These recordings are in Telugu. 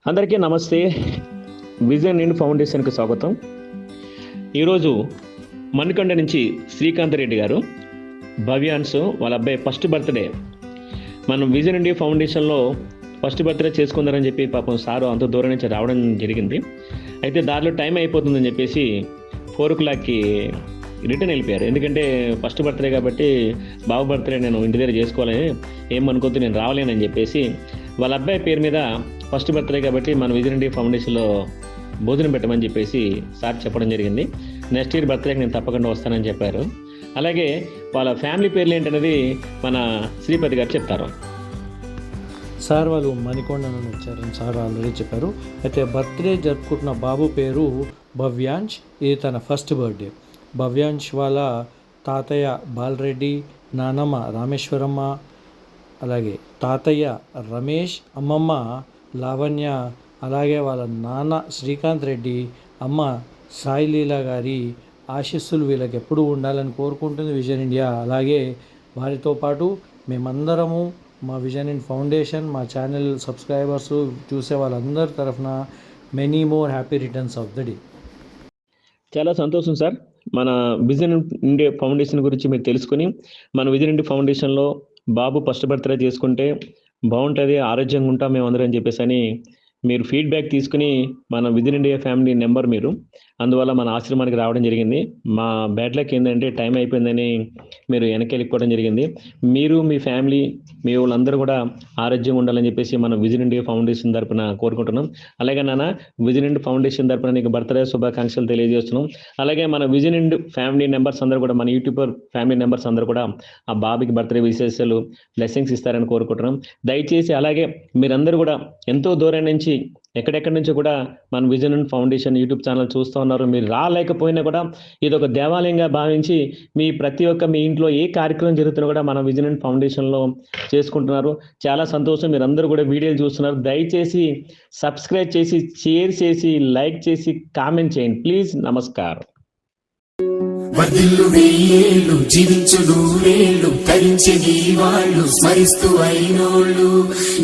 అందరికీ నమస్తే. విజన్ ఇండ్ ఫౌండేషన్కి స్వాగతం. ఈరోజు మణికొండ నుంచి శ్రీకాంత్ రెడ్డి గారు భవ్యాన్స్ వాళ్ళ అబ్బాయి ఫస్ట్ బర్త్డే మనం విజన్ ఇండియా ఫౌండేషన్లో ఫస్ట్ బర్త్డే చేసుకుందారని చెప్పి పాపం సారు అంత దూరం నుంచి రావడం జరిగింది. అయితే దారిలో టైం అయిపోతుందని చెప్పేసి 4 o'clockకి రిటర్న్ వెళ్ళిపోయారు. ఎందుకంటే ఫస్ట్ బర్త్డే కాబట్టి బాబు బర్త్డే నేను ఇంటి దగ్గర చేసుకోవాలని ఏమనుకోద్దు, నేను రావలేనని చెప్పేసి వాళ్ళ అబ్బాయి పేరు మీద ఫస్ట్ బర్త్డే కాబట్టి మన విజన్ ఇండియా ఫౌండేషన్లో భోజనం పెట్టమని చెప్పేసి సార్ చెప్పడం జరిగింది. నెక్స్ట్ ఇయర్ బర్త్డేకి నేను తప్పకుండా వస్తానని చెప్పారు. అలాగే వాళ్ళ ఫ్యామిలీ పేర్లు ఏంటనేది మన శ్రీపతి గారు చెప్తారు. సార్ వాళ్ళు మణికొండ నుండి వచ్చారని సార్ ఆల్రెడీ చెప్పారు. అయితే బర్త్డే జరుపుకుంటున్న బాబు పేరు భవ్యాంశ్. ఇది తన ఫస్ట్ బర్త్డే. భవ్యాంశ్ వాళ్ళ తాతయ్య బాలరెడ్డి, నానమ్మ రామేశ్వరమ్మ, అలాగే తాతయ్య రమేష్, అమ్మమ్మ లావణ్య, అలాగే వాళ్ళ నాన్న శ్రీకాంత్ రెడ్డి, అమ్మ సాయిలీల గారి ఆశీస్సులు వీళ్ళకి ఎప్పుడూ ఉండాలని కోరుకుంటుంది విజన్ ఇండియా. అలాగే వారితో పాటు మేమందరము మా విజన్ ఇండ్ ఫౌండేషన్, మా ఛానల్ సబ్స్క్రైబర్స్ చూసే వాళ్ళందరి తరఫున many more happy returns of the day. చాలా సంతోషం సార్. మన విజన్ ఇండియా ఫౌండేషన్ గురించి మీరు తెలుసుకుని మన విజన్ ఇండియా ఫౌండేషన్లో బాబు ఫస్ట్ బర్త్డే చేసుకుంటే బాగుంటుంది, ఆరోగ్యంగా ఉంటాం మేమందరం అని చెప్పేసి అని మీరు ఫీడ్బ్యాక్ తీసుకుని మన విజన్ ఇండియా ఫ్యామిలీ నెంబర్ మీరు అందువల్ల మన ఆశ్రమానికి రావడం జరిగింది. మా బ్యాడ్ లక్ ఏంటంటే టైం అయిపోయిందని మీరు వెనక్కి వెళ్ళిపోవడం జరిగింది. మీరు మీ ఫ్యామిలీ మీ వాళ్ళందరూ కూడా ఆరోగ్యంగా ఉండాలని చెప్పేసి మన విజన్ ఇండియా ఫౌండేషన్ తరపున కోరుకుంటున్నాం. అలాగే నాన్న విజన్ ఇండియా ఫౌండేషన్ తరపున నీకు బర్త్డే శుభాకాంక్షలు తెలియజేస్తున్నాం. అలాగే మన విజన్ ఇండియా ఫ్యామిలీ మెంబర్స్ అందరూ కూడా మన యూట్యూబర్ ఫ్యామిలీ మెంబర్స్ అందరూ కూడా ఆ బాబుకి బర్త్డే విశేషాలు బ్లెస్సింగ్స్ ఇస్తారని కోరుకుంటున్నాం. దయచేసి అలాగే మీరందరూ కూడా ఎంతో దూరం నుంచి ఎక్కడెక్కడి నుంచో కూడా మన vision and foundation YouTube channel చూస్తూ ఉన్నారు. మీరు రాలేకపోయినా కూడా ఇది ఒక దేవాలయంగా భావించి మీ ప్రతి ఒక్క మీ ఇంట్లో ఏ కార్యక్రమం జరుగుతున్నా కూడా మన విజన్ అండ్ ఫౌండేషన్లో చేసుకుంటున్నారు. చాలా సంతోషం. మీరు అందరూ కూడా వీడియోలు చూస్తున్నారు. దయచేసి సబ్స్క్రైబ్ చేసి, షేర్ చేసి, లైక్ చేసి, కామెంట్ చేయండి ప్లీజ్. నమస్కారం. వర్ధిల్లు వెయ్యేళ్ళు, జీవించు నూరేళ్ళు, తరించే నీ వాళ్ళు స్మరిస్తూ అయినోళ్ళు.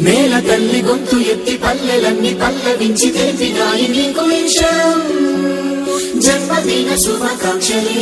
నేల తల్లి గొంతు ఎత్తి పల్లెలన్నీ పల్లవించి తెలిపినాయి నీకు జన్మదిన శుభాకాంక్షలే.